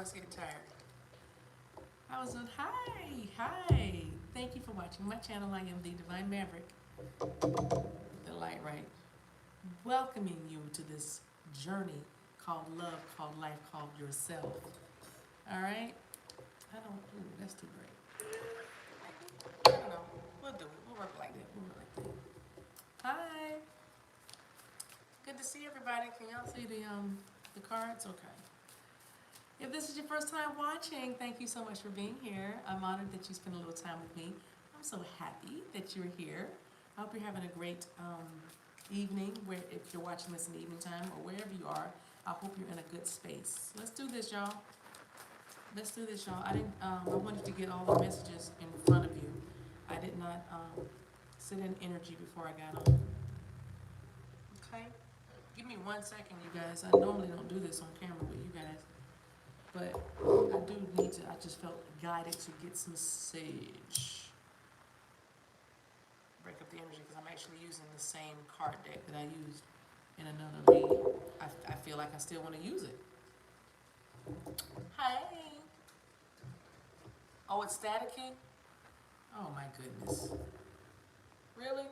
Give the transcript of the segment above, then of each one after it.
was getting tired. I was on, hi. Thank you for watching my channel. I am the Divine Maverick, the light right, welcoming you to this journey called love, called life, called yourself. All right? I don't, ooh, that's too bright. I don't know. We'll do it. We'll work like that. We'll work like that. Hi. Good to see everybody. Can y'all see the cards? Okay. If this is your first time watching, thank you so much for being here. I'm honored that you spent a little time with me. I'm so happy that you're here. I hope you're having a great evening, where if you're watching this in the evening time or wherever you are. I hope you're in a good space. Let's do this, y'all. Let's do this, y'all. I wanted to get all the messages in front of you. I did not sit in energy before I got on. Okay? Give me 1 second, you guys. I normally don't do this on camera with you guys. But I do need to, I just felt guided to get some sage. Break up the energy because I'm actually using the same card deck that I used in another read. I feel like I still want to use it. Hi. Oh, it's staticky? Oh my goodness. Really?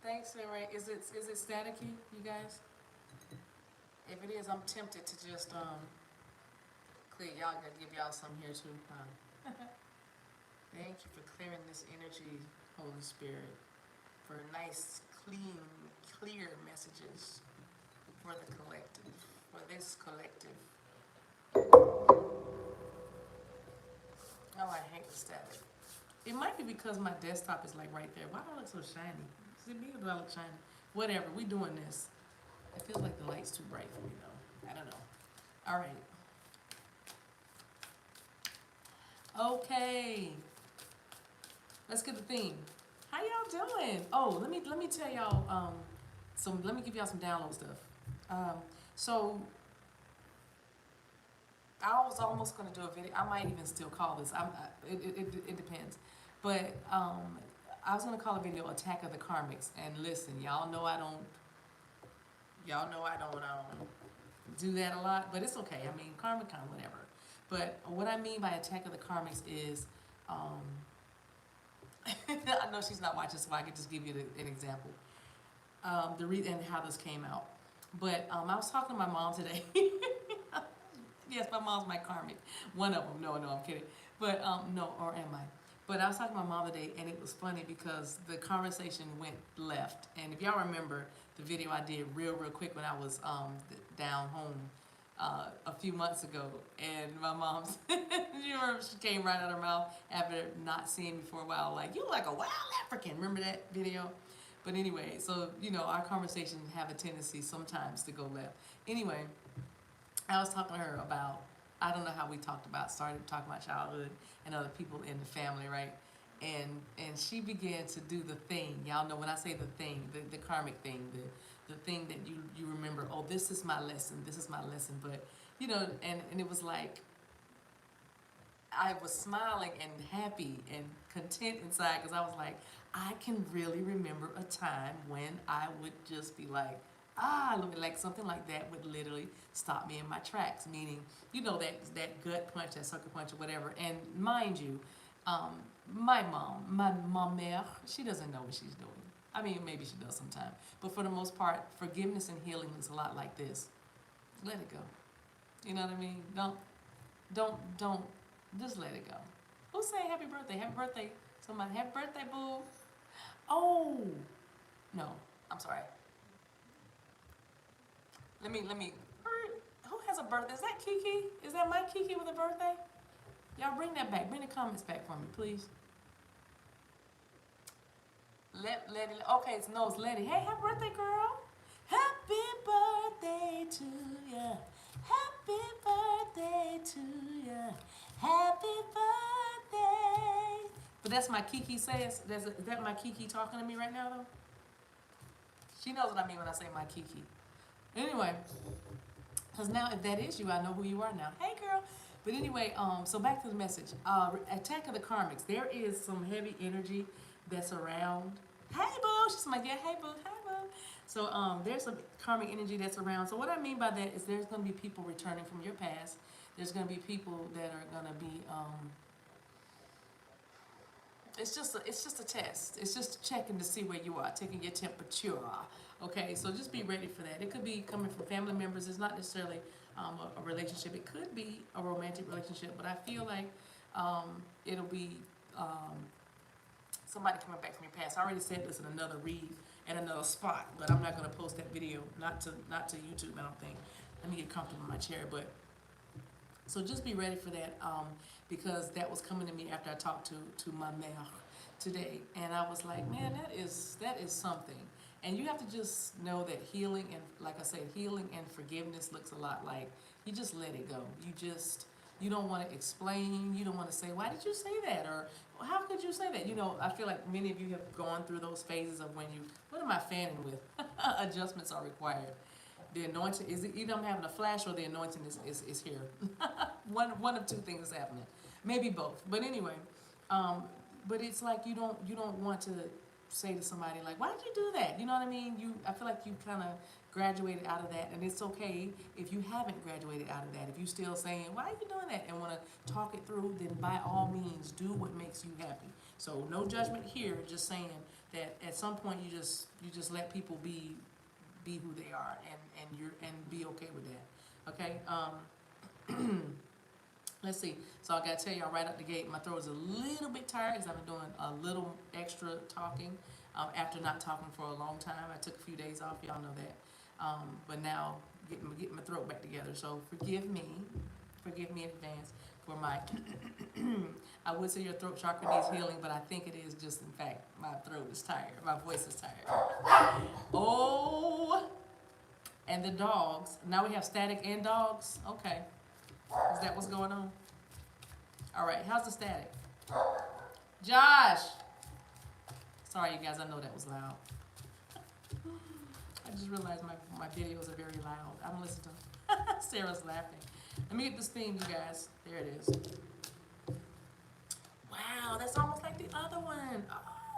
Thanks, Ray. Is it staticky, you guys? If it is, I'm tempted to just clear y'all. Gotta give y'all some here too. Thank you for clearing this energy, Holy Spirit, for nice, clean, clear messages for the collective, for this collective. Oh, I hate the static. It might be because my desktop is like right there. Why do I look so shiny? Is it me or do I look shiny? Whatever, we doing this. It feels like the light's too bright for me though. I don't know. All right. Okay. Let's get the theme. How y'all doing? Oh, let me tell y'all let me give y'all some download stuff. So I was almost gonna do a video. I might even still call this. It depends. But I was gonna call a video "Attack of the Karmics." And listen, y'all know I don't do that a lot, but it's okay. I mean, karma, whatever. But what I mean by Attack of the Karmics is, I know she's not watching, so I could just give you an example. The reason and how this came out. But I was talking to my mom today. Yes, my mom's my karmic. One of them. No, I'm kidding. But no, or am I? But I was talking to my mom today, and it was funny because the conversation went left. And if y'all remember the video I did real quick when I was down home a few months ago, and my mom, she came right out of her mouth after not seeing me for a while, like, "You look like a wild African." Remember that video? But anyway, so our conversations have a tendency sometimes to go left. Anyway, I was talking to her about, I don't know how we started talking about childhood and other people in the family, right? And she began to do the thing. Y'all know when I say the thing, the karmic thing, the thing that you remember, oh, this is my lesson, but and it was like I was smiling and happy and content inside because I was like, I can really remember a time when I would just be like, like something like that would literally stop me in my tracks. Meaning, that gut punch, that sucker punch, or whatever. And mind you, my mère, she doesn't know what she's doing. I mean, maybe she does sometime, but for the most part, forgiveness and healing looks a lot like this. Let it go. You know what I mean? Don't. Just let it go. Who's saying happy birthday? Happy birthday, somebody. Happy birthday, boo. Oh, no, I'm sorry. Let me. Who has a birthday? Is that Kiki? Is that my Kiki with a birthday? Y'all bring that back. Bring the comments back for me, please. Letty. Okay, it's Letty. Hey, happy birthday, girl. Happy birthday to ya. Happy birthday to ya. Happy birthday. But that's my Kiki says. Is that my Kiki talking to me right now, though? She knows what I mean when I say my Kiki. Anyway, because now if that is you, I know who you are now. Hey, girl. But anyway, so back to the message. Attack of the Karmics. There is some heavy energy that's around. Hey, boo. She's like, yeah, hey, boo. Hey, boo. So there's some karmic energy that's around. So what I mean by that is there's going to be people returning from your past. There's going to be people that are going to be. It's just a test. It's just checking to see where you are, taking your temperature. Okay, so just be ready for that. It could be coming from family members. It's not necessarily a relationship. It could be a romantic relationship, but I feel like it'll be somebody coming back from your past. I already said this in another read at another spot, but I'm not going to post that video, not to YouTube, I don't think. Let me get comfortable in my chair, but so just be ready for that, because that was coming to me after I talked to my mère today, and I was like, man, that is something. And you have to just know that healing and, like I said, healing and forgiveness looks a lot like you just let it go. You don't want to explain. You don't want to say, why did you say that? Or how could you say that? You know, I feel like many of you have gone through those phases of when what am I fanning with? Adjustments are required. The anointing, is it either I'm having a flash or the anointing is here. one of two things is happening. Maybe both. But anyway, but it's like you don't want to say to somebody like, why did you do that? You know what I mean? I feel like you kind of graduated out of that, and it's okay if you haven't graduated out of that. If you're still saying, why are you doing that, and want to talk it through, then by all means do what makes you happy. So no judgment here, just saying that at some point you just let people be who they are, and be okay with that. Okay. Let's see. So I gotta tell y'all right out the gate, my throat is a little bit tired because I've been doing a little extra talking after not talking for a long time. I took a few days off, y'all know that. But now getting my throat back together. So forgive me in advance for my. I would say your throat chakra needs healing, but I think it is just, in fact, my throat is tired. My voice is tired. Oh, and the dogs. Now we have static and dogs. Okay. Is that what's going on? All right, how's the static? Josh! Sorry, you guys, I know that was loud. I just realized my videos are very loud. I don't listen to them. Sarah's laughing. Let me get this theme, you guys. There it is. Wow, that's almost like the other one.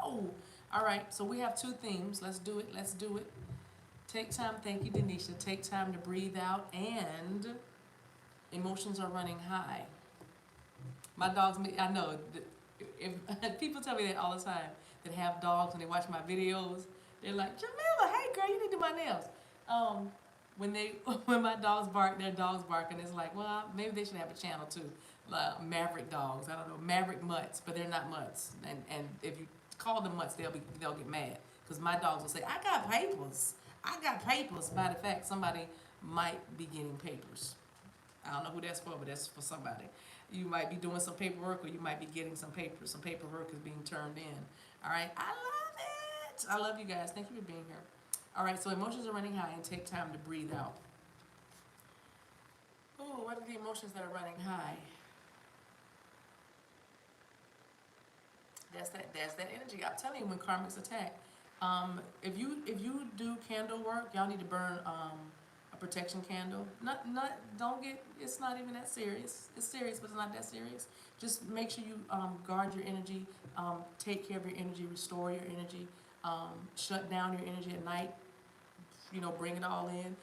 Oh! All right, so we have two themes. Let's do it. Take time, thank you, Denisha. Take time to breathe out, and emotions are running high. My dogs, I know, if people tell me that all the time that have dogs and they watch my videos, they're like, Jamila, hey girl, you need to do my nails. When my dogs bark, their dogs bark, and it's like, well, maybe they should have a channel too. Maverick dogs, I don't know, Maverick mutts, but they're not mutts. And if you call them mutts, they'll get mad, because my dogs will say, I got papers. By the fact, somebody might be getting papers. I don't know who that's for, but that's for somebody. You might be doing some paperwork, or you might be getting some papers. Some paperwork is being turned in. All right, I love it. I love you guys. Thank you for being here. All right, so emotions are running high, and take time to breathe out. Oh, what are the emotions that are running high? There's that energy. I'm telling you, when karmics attack. If you do candle work, y'all need to burn a protection candle. Don't get. It's not even that serious. It's serious, but it's not that serious. Just make sure you guard your energy. Take care of your energy. Restore your energy. Shut down your energy at night. You know, bring it all in.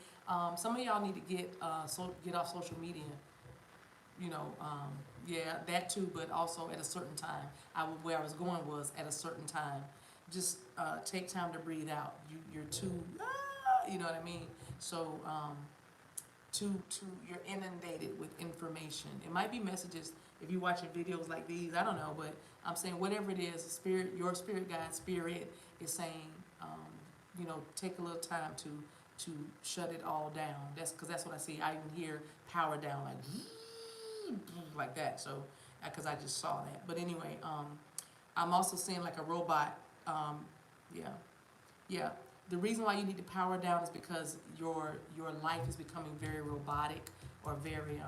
Some of y'all need to get off social media. You know, yeah, that too, but also at a certain time. Where I was going was at a certain time. Just take time to breathe out. You're too, you know what I mean? So, you're inundated with information. It might be messages if you're watching videos like these. I don't know, but I'm saying whatever it is, your spirit guide, spirit is saying, you know, take a little time to shut it all down. That's what I see. I even hear power down, like that. So, because I just saw that. But anyway, I'm also seeing like a robot. Yeah. The reason why you need to power down is because your life is becoming very robotic, or very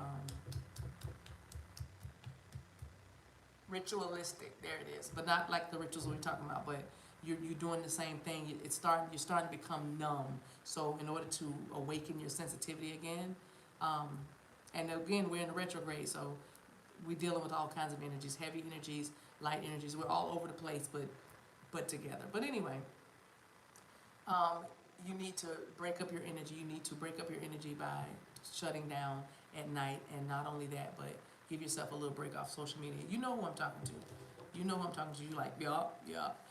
ritualistic. There it is, but not like the rituals we're talking about. But you're doing the same thing. You're starting to become numb. So in order to awaken your sensitivity again, and again we're in the retrograde, so we're dealing with all kinds of energies, heavy energies, light energies. We're all over the place, but together. But anyway, you need to break up your energy. You need to break up your energy by shutting down at night, and not only that, but give yourself a little break off social media. You know who I'm talking to. You know who I'm talking to. You like, yup, yup.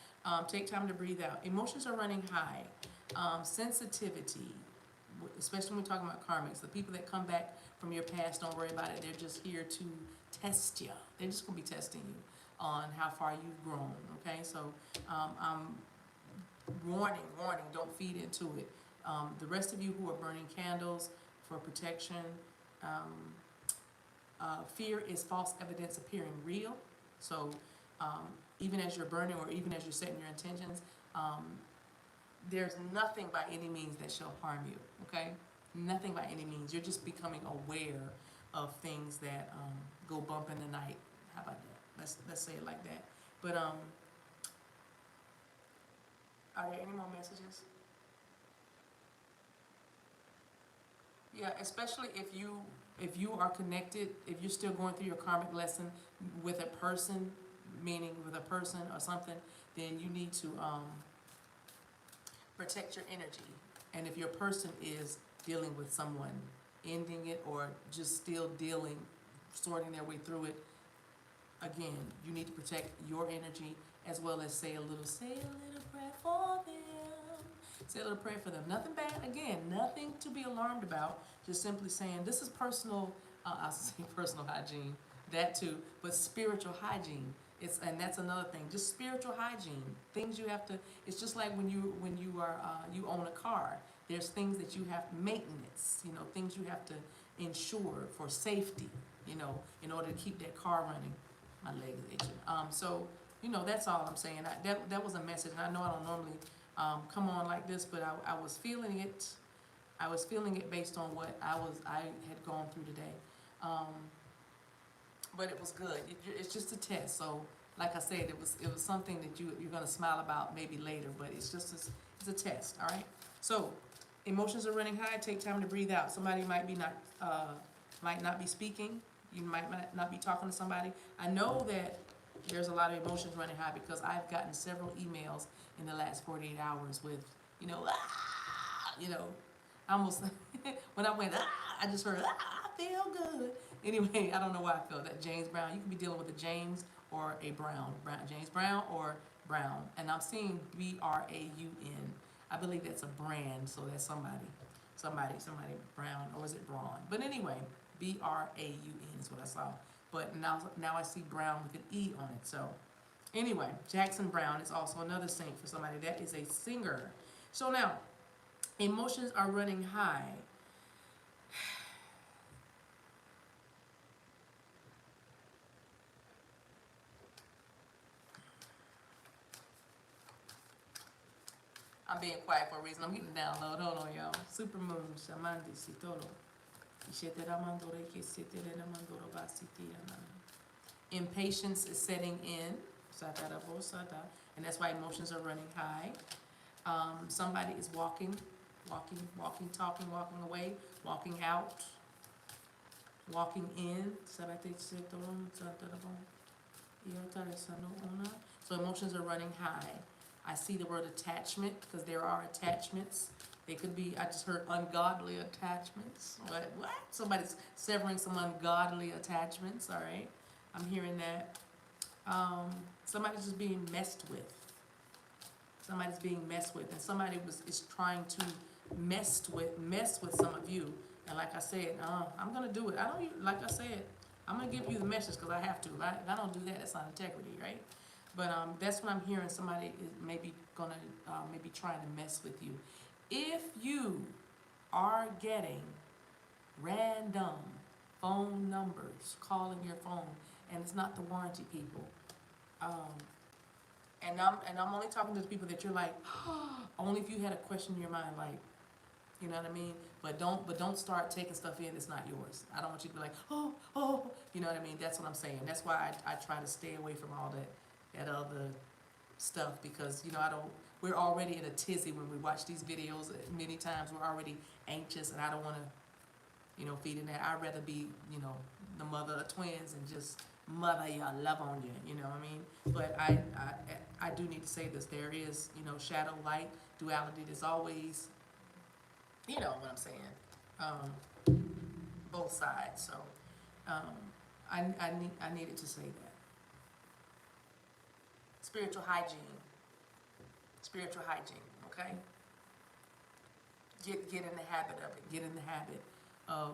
Take time to breathe out. Emotions are running high. Sensitivity, especially when we're talking about karmics, the people that come back from your past, don't worry about it. They're just here to test you. They're just going to be testing you on how far you've grown, okay? So I'm warning, don't feed into it. The rest of you who are burning candles for protection, fear is false evidence appearing real. So even as you're burning, or even as you're setting your intentions, there's nothing by any means that shall harm you, okay? Nothing by any means. You're just becoming aware of things that go bump in the night. How about that? Let's say it like that. But are there any more messages? Yeah, especially if you are connected, if you're still going through your karmic lesson with a person, meaning with a person or something, then you need to protect your energy. And if your person is dealing with someone, ending it, or just still dealing, sorting their way through it, again, you need to protect your energy, as well as say a little prayer for them. Say a little prayer for them. Nothing bad, again, nothing to be alarmed about. Just simply saying, this is personal, I say personal hygiene, that too, but spiritual hygiene. And that's another thing, just spiritual hygiene. Things you have to, it's just like when you are, you own a car. There's things that you have, maintenance, things you have to ensure for safety, in order to keep that car running. My leg is itching. So, that's all I'm saying. That was a message. And I know I don't normally come on like this, but I was feeling it. I was feeling it based on what I had gone through today. But it was good. It's just a test. So, like I said, it was something that you're gonna smile about maybe later. But it's just it's a test. All right. So, emotions are running high. Take time to breathe out. Somebody might not be speaking. You might not be talking to somebody. I know that there's a lot of emotions running high because I've gotten several emails in the last 48 hours with, I almost, when I went, I just heard, I feel good. Anyway, I don't know why I felt that. James Brown, you can be dealing with a James or a Brown. James Brown or Brown. And I'm seeing Braun. I believe that's a brand, so that's somebody Brown, or is it Braun? But anyway, Braun is what I saw. But now I see Brown with an E on it. So anyway, Jackson Brown is also another saint for somebody. That is a singer. So now, emotions are running high. I'm being quiet for a reason. I'm getting the download. Hold on, y'all. Supermoon, Shamandi, Sitolo. Impatience is setting in, and that's why emotions are running high. Somebody is walking, talking, walking away, walking out, walking in. So emotions are running high. I see the word attachment because there are attachments. They could be, I just heard ungodly attachments. What? Somebody's severing some ungodly attachments, all right? I'm hearing that. Somebody's just being messed with. Somebody's being messed with, and somebody is trying to mess with some of you. And like I said, I'm gonna do it. Like I said, I'm gonna give you the message because I have to. If I don't do that, that's not integrity, right? But that's what I'm hearing. Somebody is maybe gonna maybe trying to mess with you. If you are getting random phone numbers calling your phone, and it's not the warranty people, and I'm only talking to the people that you're like, only if you had a question in your mind, like, you know what I mean? But don't start taking stuff in that's not yours. I don't want you to be like, you know what I mean? That's what I'm saying. That's why I try to stay away from all that other stuff, because we're already in a tizzy when we watch these videos. Many times we're already anxious, and I don't want to, feed in that. I'd rather be, the mother of twins and just mother your love on you, you know what I mean? But I do need to say this. There is, shadow, light, duality. There's always You know what I'm saying? Both sides. So um, I needed to say that. Spiritual hygiene. Spiritual hygiene. Okay. Get in the habit of it. Get in the habit of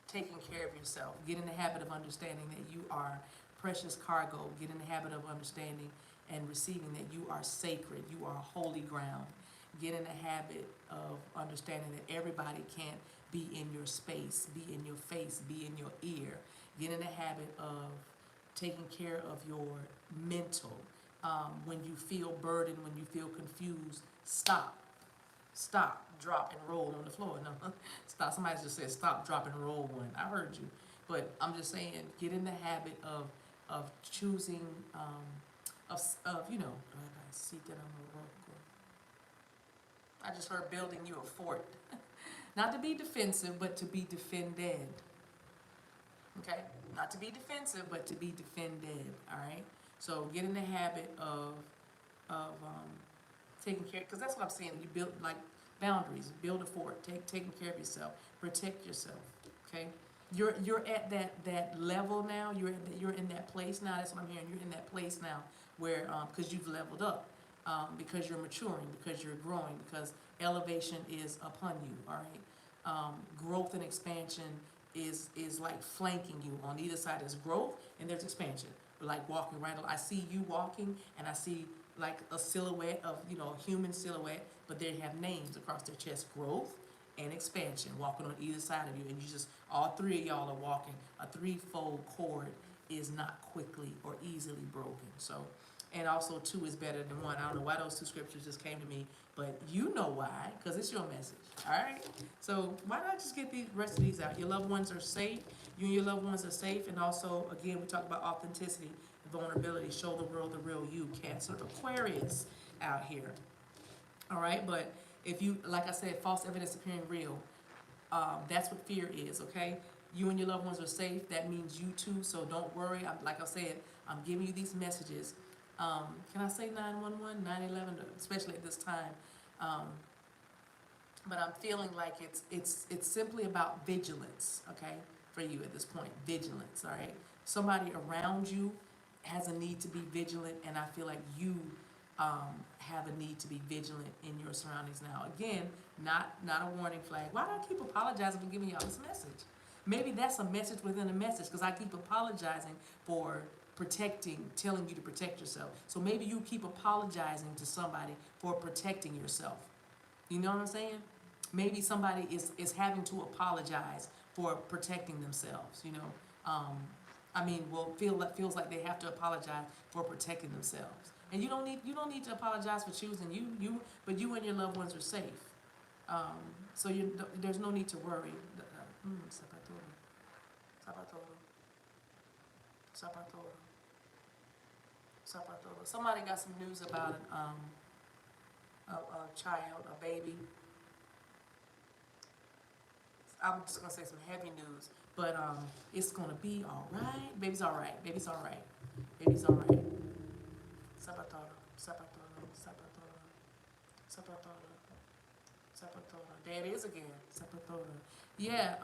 taking care of yourself. Get in the habit of understanding that you are precious cargo. Get in the habit of understanding and receiving that you are sacred. You are holy ground. Get in the habit of understanding that everybody can't be in your space, be in your face, be in your ear. Get in the habit of taking care of your mental. When you feel burdened, when you feel confused, stop. Stop, drop, and roll on the floor. No, stop. Somebody just said stop, drop, and roll one. I heard you. But I'm just saying, get in the habit of choosing, of you know, I just heard building you a fort. Not to be defensive, but to be defended. Okay? Not to be defensive, but to be defended. All right? So get in the habit of taking care, because that's what I'm saying. You build like boundaries, build a fort, taking care of yourself, protect yourself. Okay? You're at that level now. You're in that place now. That's what I'm hearing. You're in that place now where because you've leveled up, because you're maturing, because you're growing, because elevation is upon you. All right. Growth and expansion is like flanking you. On either side there's growth and there's expansion. Like walking right. I see you walking, and I see like a silhouette of, you know, a human silhouette, but they have names across their chest. Growth and expansion, walking on either side of you, and you just, all three of y'all are walking. A threefold cord is not quickly or easily broken. So, and also two is better than one. I don't know why those two scriptures just came to me, but you know why, because it's your message. All right. So why not just get the rest of these out? Your loved ones are safe. You and your loved ones are safe. And also, again, we talk about authenticity and vulnerability. Show the world the real you. Cancer, Aquarius out here. All right. But if you, like I said, false evidence appearing real, that's what fear is. Okay. You and your loved ones are safe. That means you too. So don't worry. Like I said, I'm giving you these messages. Can I say 911, 911, especially at this time? But I'm feeling like it's simply about vigilance, okay, for you at this point. Vigilance, all right? Somebody around you has a need to be vigilant, and I feel like you have a need to be vigilant in your surroundings now. Again, not a warning flag. Why do I keep apologizing for giving y'all this message? Maybe that's a message within a message, because I keep apologizing for telling you to protect yourself. So maybe you keep apologizing to somebody for protecting yourself. You know what I'm saying? Maybe somebody is having to apologize for protecting themselves, you know. Feels like they have to apologize for protecting themselves. And you don't need to apologize for choosing but you and your loved ones are safe. So there's no need to worry. Somebody got some news about a child, a baby. I'm just gonna say some heavy news, but it's gonna be all right. Baby's all right. Baby's all right. Baby's all right. Sapatora. There it is again. Sapatora. Yeah.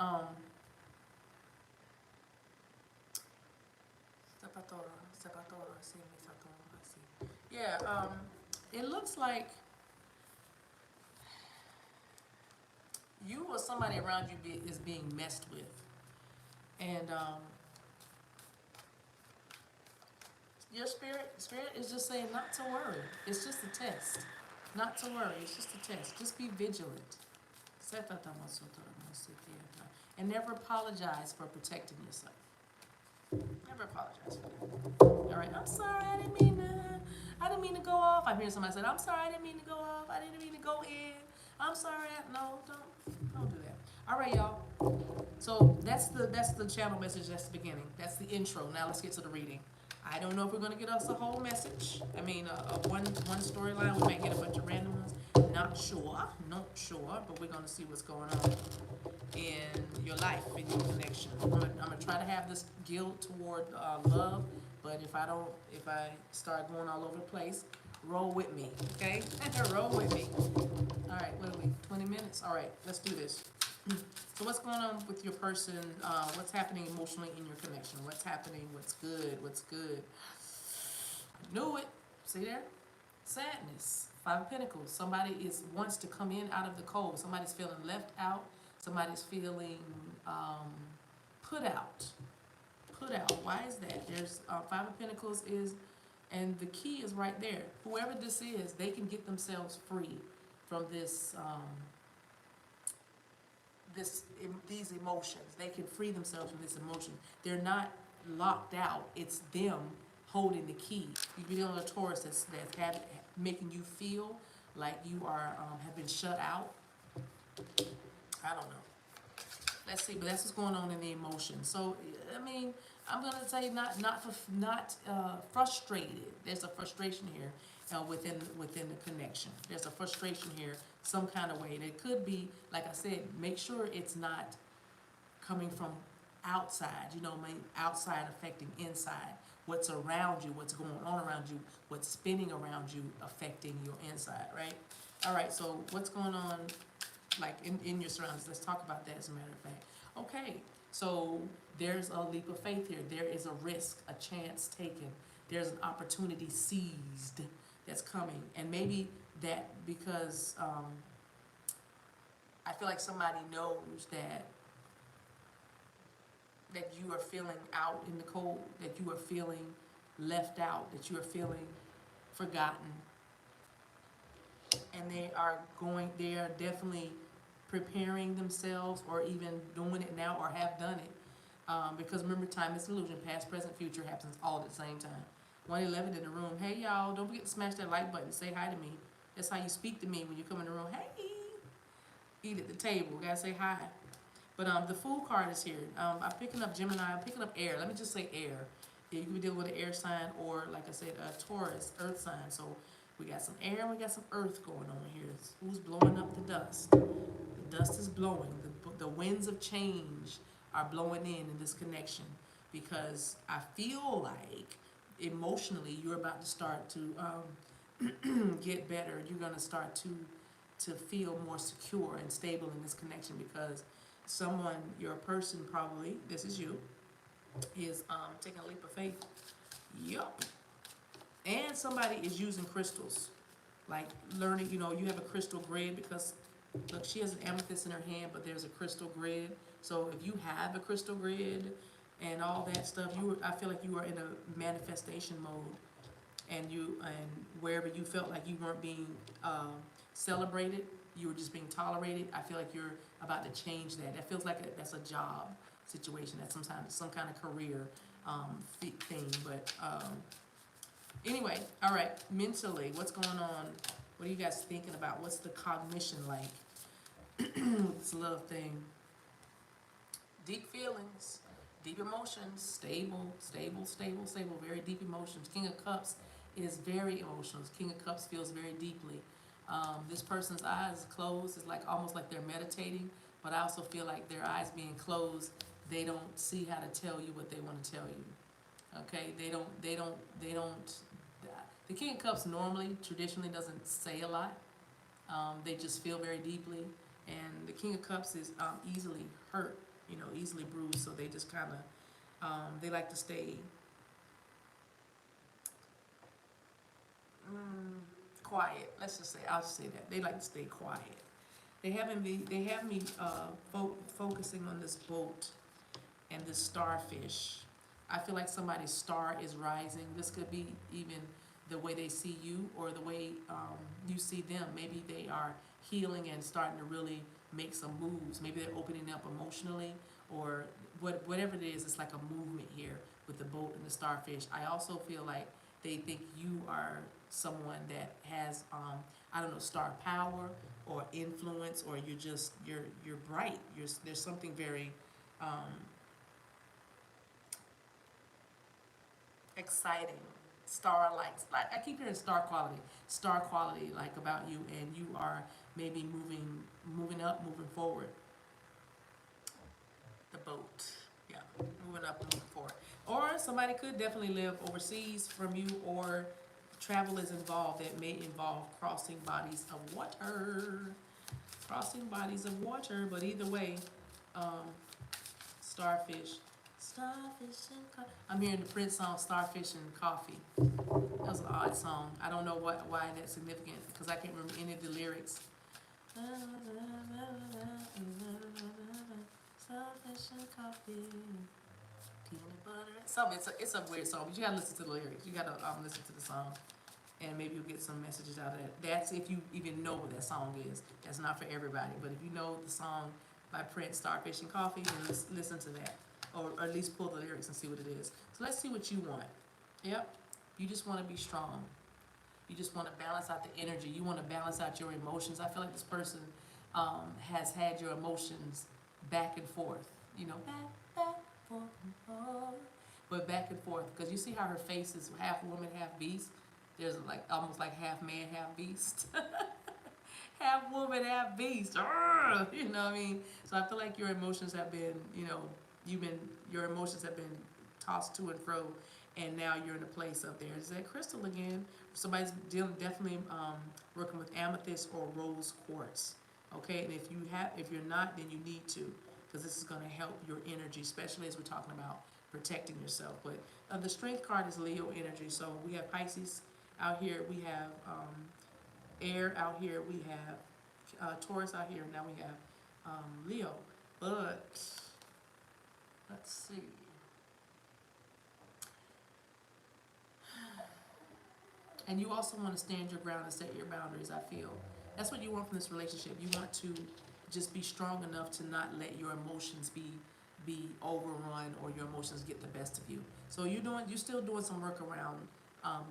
Sapatora. See. Yeah. It looks like you or somebody around you is being messed with, and your spirit is just saying not to worry. It's just a test. Not to worry. It's just a test. Just be vigilant. And never apologize for protecting yourself. Never apologize for that. All right. I'm sorry. I didn't mean to go off. I hear somebody say, "I'm sorry. I didn't mean to go off. I didn't mean to go in. I'm sorry." No, don't do that. All right, y'all. So that's the channel message. That's the beginning. That's the intro. Now let's get to the reading. I don't know if we're gonna get us a whole message. I mean, one storyline. We might get a bunch of random ones. Not sure, but we're gonna see what's going on in your life, in your connection. I'm gonna try to have this guilt toward love, but if I start going all over the place, roll with me, okay? Roll with me. All right. this. All right, let's do this. So what's going on with your person? What's happening emotionally in your connection? What's happening? What's good? What's good? I knew it. See there? Sadness. Five of Pentacles. Somebody wants to come in out of the cold. Somebody's feeling left out. Somebody's feeling put out. Put out. Why is that? There's Five of Pentacles is, and the key is right there. Whoever this is, they can get themselves free from this, these emotions. They can free themselves from this emotion. They're not locked out. It's them holding the key. You can be on a Taurus that's making you feel like you are have been shut out. I don't know. Let's see, but that's what's going on in the emotion. So, I mean, I'm gonna say not frustrated. There's a frustration here within the connection. There's a frustration here, some kind of way. And it could be, like I said, make sure it's not coming from outside. You know, outside affecting inside. What's around you, what's going on around you, what's spinning around you, affecting your inside, right? All right. So what's going on? Like in your surroundings. Let's talk about that as a matter of fact. Okay, so there's a leap of faith here. There is a risk, a chance taken. There's an opportunity seized that's coming. And maybe that because I feel like somebody knows that you are feeling out in the cold, that you are feeling left out, that you are feeling forgotten. And they are definitely preparing themselves or even doing it now or have done it. Because remember, time is illusion. Past, present, future happens all at the same time. 111 in the room. Hey, y'all, don't forget to smash that like button. Say hi to me. That's how you speak to me when you come in the room. Hey, eat at the table. Gotta say hi. But the Fool card is here. I'm picking up Gemini. I'm picking up air. Let me just say air. Yeah, you can be dealing with an air sign or, like I said, a Taurus, earth sign. So we got some air and we got some earth going on here. Who's blowing up the dust? The dust is blowing. The winds of change are blowing in this connection because I feel like emotionally you're about to start to get better. You're going to start to feel more secure and stable in this connection because someone, your person probably, this is you, is taking a leap of faith. Yup. And somebody is using crystals, like learning, you know, you have a crystal grid because, look, she has an amethyst in her hand, but there's a crystal grid. So if you have a crystal grid and all that stuff, I feel like you are in a manifestation mode, and wherever you felt like you weren't being celebrated, you were just being tolerated. I feel like you're about to change that. That feels like that's a job situation. That's some kind of career thing, but. Anyway, all right, mentally, what's going on? What are you guys thinking about? What's the cognition like with this little thing? Deep feelings, deep emotions, stable, very deep emotions. King of Cups is very emotional. King of Cups feels very deeply. This person's eyes closed is like almost like they're meditating, but I also feel like their eyes being closed, they don't see how to tell you what they want to tell you. Okay, they don't. The King of Cups normally, traditionally doesn't say a lot. They just feel very deeply. And the King of Cups is easily hurt, you know, easily bruised. So they just kind of, they like to stay quiet. Let's just say, I'll just say that. They like to stay quiet. They have me focusing on this boat and this starfish. I feel like somebody's star is rising. This could be even the way they see you or the way you see them. Maybe they are healing and starting to really make some moves. Maybe they're opening up emotionally or whatever it is. It's like a movement here with the boat and the starfish. I also feel like they think you are someone that has, I don't know, star power or influence, or you're bright. There's something very exciting, star-like. Like I keep hearing star quality, like about you, and you are maybe moving up, moving forward. The boat, yeah, moving up, moving forward. Or somebody could definitely live overseas from you, or travel is involved. That may involve crossing bodies of water. crossing bodies of water, but either way, um, starfish. Starfish and coffee. I'm hearing the Prince song, Starfish and Coffee. That was an odd song. I don't know why that's significant, because I can't remember any of the lyrics. Starfish and coffee, peanut butter. Something. It's a weird song, but you gotta listen to the lyrics. You gotta listen to the song, and maybe you'll get some messages out of that. That's if you even know what that song is. That's not for everybody, but if you know the song by Prince, Starfish and Coffee, then listen to that, or at least pull the lyrics and see what it is. So let's see what you want. Yep, you just want to be strong. You just want to balance out the energy. You want to balance out your emotions. I feel like this person has had your emotions back and forth. You know, back, forth, and forth. But back and forth. Because you see how her face is half woman, half beast? There's like almost like half man, half beast. Half woman, half beast. Arrgh! You know what I mean? So I feel like your emotions have been, your emotions have been tossed to and fro, and now you're in a place up there. Is that crystal again? Somebody's definitely working with amethyst or rose quartz. Okay, and if you're not, then you need to, because this is going to help your energy, especially as we're talking about protecting yourself. But the strength card is Leo energy. So we have Pisces out here. We have air out here. We have Taurus out here. Now we have Leo. But let's see. And you also want to stand your ground and set your boundaries, I feel. That's what you want from this relationship. You want to just be strong enough to not let your emotions be overrun, or your emotions get the best of you. So you're still doing some work around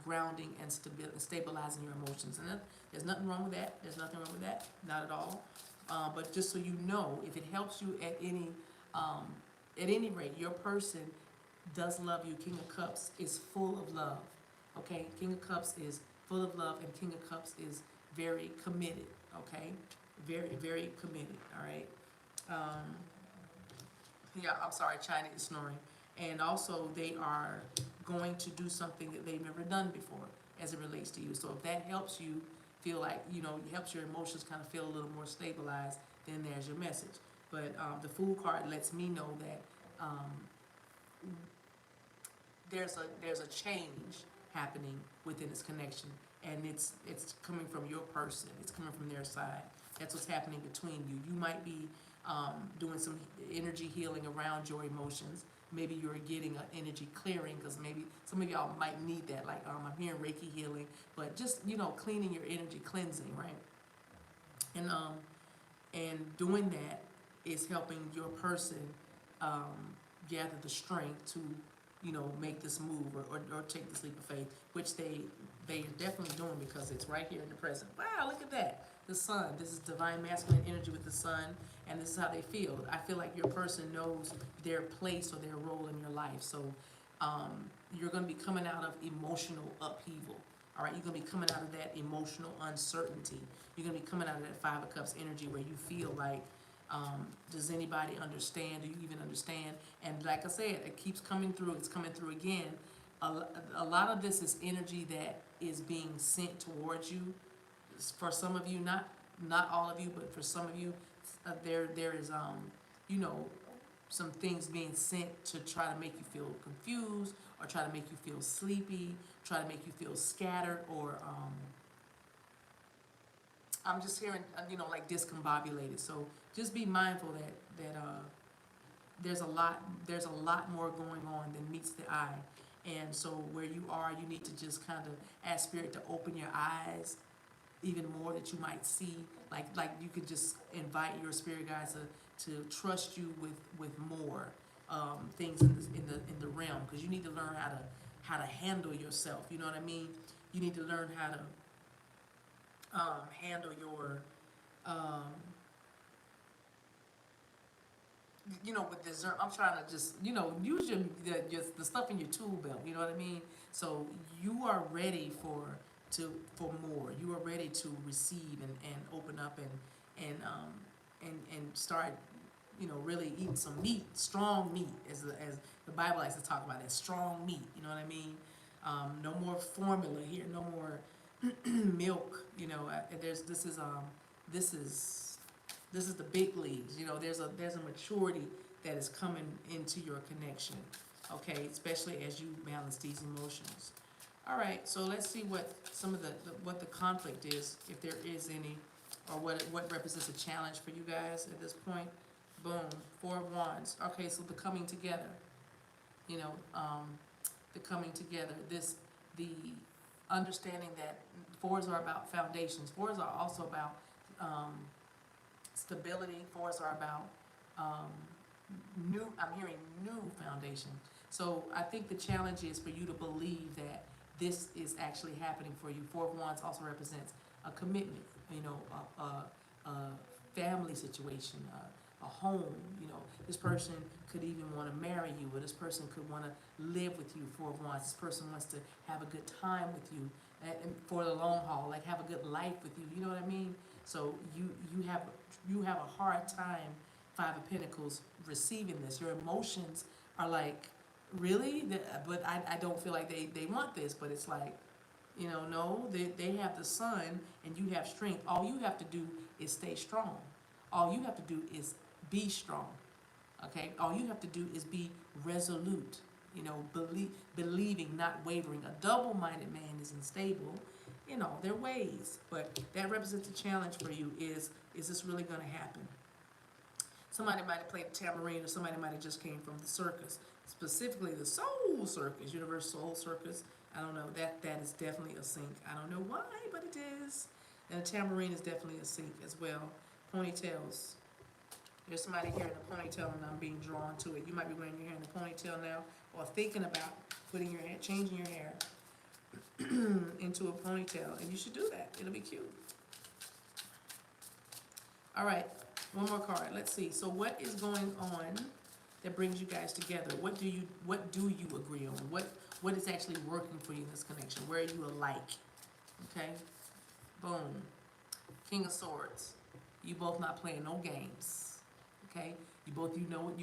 grounding and stabilizing your emotions. And there's nothing wrong with that. There's nothing wrong with that. Not at all. But just so you know, if it helps you at any rate, your person does love you. King of Cups is full of love. Okay, King of Cups is full of love, and King of Cups is very committed. Okay, very, very committed. All right. Yeah, I'm sorry, China is snoring. And also, they are going to do something that they've never done before as it relates to you. So if that helps you feel like, helps your emotions kind of feel a little more stabilized, then there's your message. But the Fool card lets me know that there's a change happening within this connection, and it's coming from your person. It's coming from their side. That's what's happening between you. You might be doing some energy healing around your emotions. Maybe you're getting an energy clearing, because maybe some of y'all might need that. Like I'm hearing Reiki healing, but just cleaning your energy, cleansing, right? And doing that is helping your person gather the strength to make this move, or take this leap of faith, which they are definitely doing, because it's right here in the present. Wow, look at that. The sun. This is divine masculine energy with the sun, and this is how they feel. I feel like your person knows their place or their role in your life. So you're going to be coming out of emotional upheaval. All right, you're going to be coming out of that emotional uncertainty. You're going to be coming out of that Five of Cups energy where you feel like, does anybody understand? Do you even understand? And like I said, it keeps coming through. It's coming through again. A lot of this is energy that is being sent towards you. For some of you, not all of you, but for some of you, there is some things being sent to try to make you feel confused, or try to make you feel sleepy, try to make you feel scattered, or I'm just hearing like discombobulated. So just be mindful that there's a lot more going on than meets the eye. And so where you are, you need to just kind of ask Spirit to open your eyes even more, that you might see, like you could just invite your spirit guides to trust you with more things in the realm, because you need to learn how to handle yourself. You know what I mean? You need to learn how to handle your with dessert. I'm trying to just use the stuff in your tool belt. You know what I mean? So you are ready for more. You are ready to receive and open up and start really eating some meat, strong meat, as the Bible likes to talk about, that strong meat. You know what I mean? No more formula here. No more milk. This is This is the big leagues. You know, there's a maturity that is coming into your connection. Okay, especially as you balance these emotions. All right, so let's see what some of what the conflict is, if there is any, or what represents a challenge for you guys at this point. Boom, Four of Wands. Okay, so the coming together. You know, the coming together. The understanding that fours are about foundations. Fours are also about um, stability. Fours are about um, I'm hearing new foundation. So I think the challenge is for you to believe that this is actually happening for you. Four of Wands also represents a commitment, you know, a family situation, a home. You know, this person could even want to marry you, or this person could want to live with you. Four of Wands. This person wants to have a good time with you, and for the long haul, like have a good life with you. You know what I mean? So you have a hard time, Five of Pentacles, receiving this. Your emotions are like, really? But I don't feel like they want this, but it's like, you know, no, they have the sun and you have strength. All you have to do is stay strong. All you have to do is be strong, okay? All you have to do is be resolute, you know, believing, not wavering. A double-minded man is unstable, you know, their ways. But that represents a challenge for you is this really going to happen? Somebody might have played the tambourine, or somebody might have just came from the circus, specifically the soul circus, Universal Soul Circus. I don't know, that is definitely a sync. I don't know why, but it is. And the tambourine is definitely a sync as well. Ponytails. There's somebody here in a ponytail and I'm being drawn to it. You might be wearing your hair in a ponytail now, or thinking about putting your hair, changing your hair into a ponytail, and you should do that. It'll be cute. All right, one more card. Let's see. So what is going on that brings you guys together? What do you agree on? What is actually working for you in this connection? Where are you alike? Okay? Boom. King of Swords. You both not playing no games. Okay? You both know what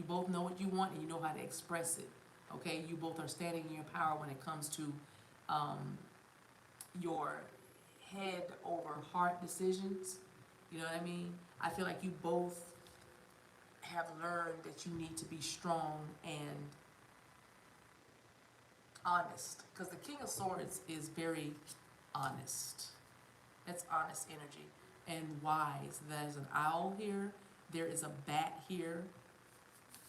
you want, and you know how to express it. Okay? You both are standing in your power when it comes to your head over heart decisions. You know what I mean? I feel like you both have learned that you need to be strong and honest. Because the King of Swords is very honest. That's honest energy. And wise. There's an owl here. There is a bat here.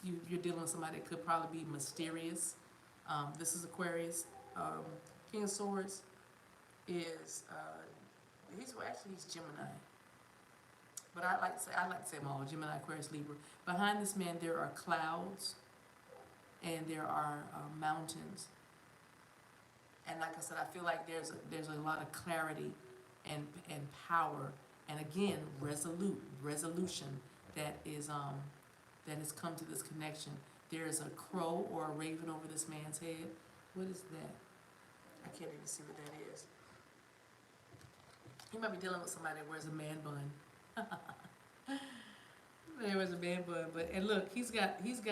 You're dealing with somebody that could probably be mysterious. This is Aquarius. King of Swords is, he's Gemini. But I like to say them all, Gemini, Aquarius, Libra. Behind this man, there are clouds and there are mountains. And like I said, I feel like there's a lot of clarity and power, and again, resolution that has come to this connection. There is a crow or a raven over this man's head. What is that? I can't even see what that is. He might be dealing with somebody that wears a man bun. There was a man bun, and look, he's got his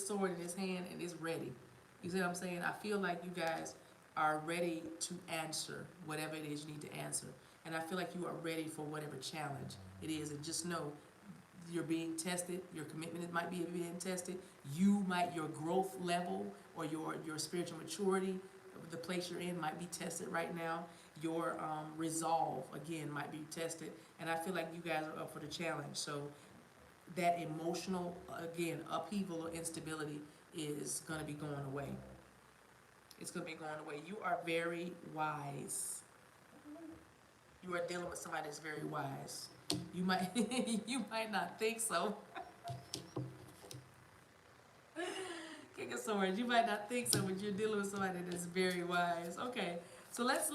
sword in his hand and it's ready. You see what I'm saying? I feel like you guys are ready to answer whatever it is you need to answer, and I feel like you are ready for whatever challenge it is. And just know you're being tested. Your commitment might be being tested. Your growth level or your spiritual maturity, the place you're in, might be tested right now. Your resolve, again, might be tested. And I feel like you guys are up for the challenge. So that emotional, again, upheaval or instability is going to be going away. It's going to be going away. You are very wise. You are dealing with somebody that's very wise. You might you might not think so. King of Swords, you might not think so, but you're dealing with somebody that's very wise. Okay, so let's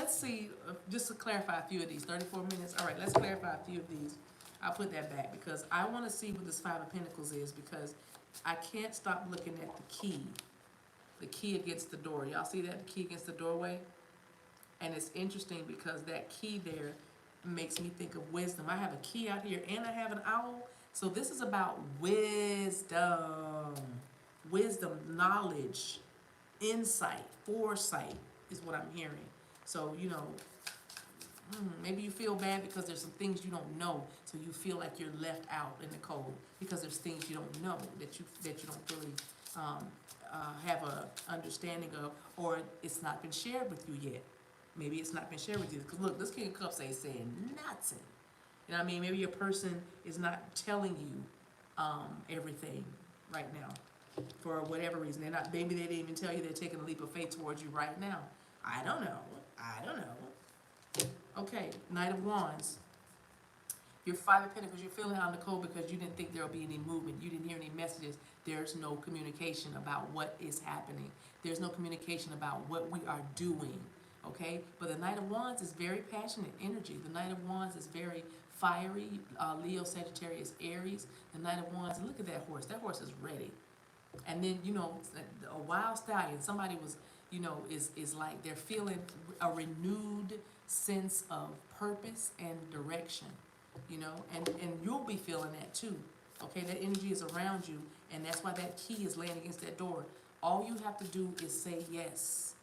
see, just to clarify a few of these. 34 minutes. All right, let's clarify a few of these. I'll put that back because I want to see what this Five of Pentacles is, because I can't stop looking at the key. The key against the door. Y'all see that? The key against the doorway? And it's interesting because that key there makes me think of wisdom. I have a key out here and I have an owl. So this is about wisdom. Wisdom, knowledge, insight, foresight is what I'm hearing. So, you know, Maybe you feel bad because there's some things you don't know, so you feel like you're left out in the cold because there's things you don't know that you don't really have a understanding of, or it's not been shared with you yet. Maybe it's not been shared with you. Because look, this King of Cups ain't saying nothing. You know what I mean? Maybe your person is not telling you everything right now for whatever reason. They're not. Maybe they didn't even tell you they're taking a leap of faith towards you right now. I don't know. I don't know. Okay, Knight of Wands. Your Five of Pentacles, you're feeling out in the cold because you didn't think there would be any movement. You didn't hear any messages. There's no communication about what is happening. There's no communication about what we are doing, okay? But the Knight of Wands is very passionate energy. The Knight of Wands is very fiery. Leo, Sagittarius, Aries. The Knight of Wands, look at that horse. That horse is ready. And then, you know, a wild stallion, somebody was, you know, is like they're feeling a renewed sense of purpose and direction, you know, and you'll be feeling that too, okay? That energy is around you, and that's why that key is laying against that door. All you have to do is say yes,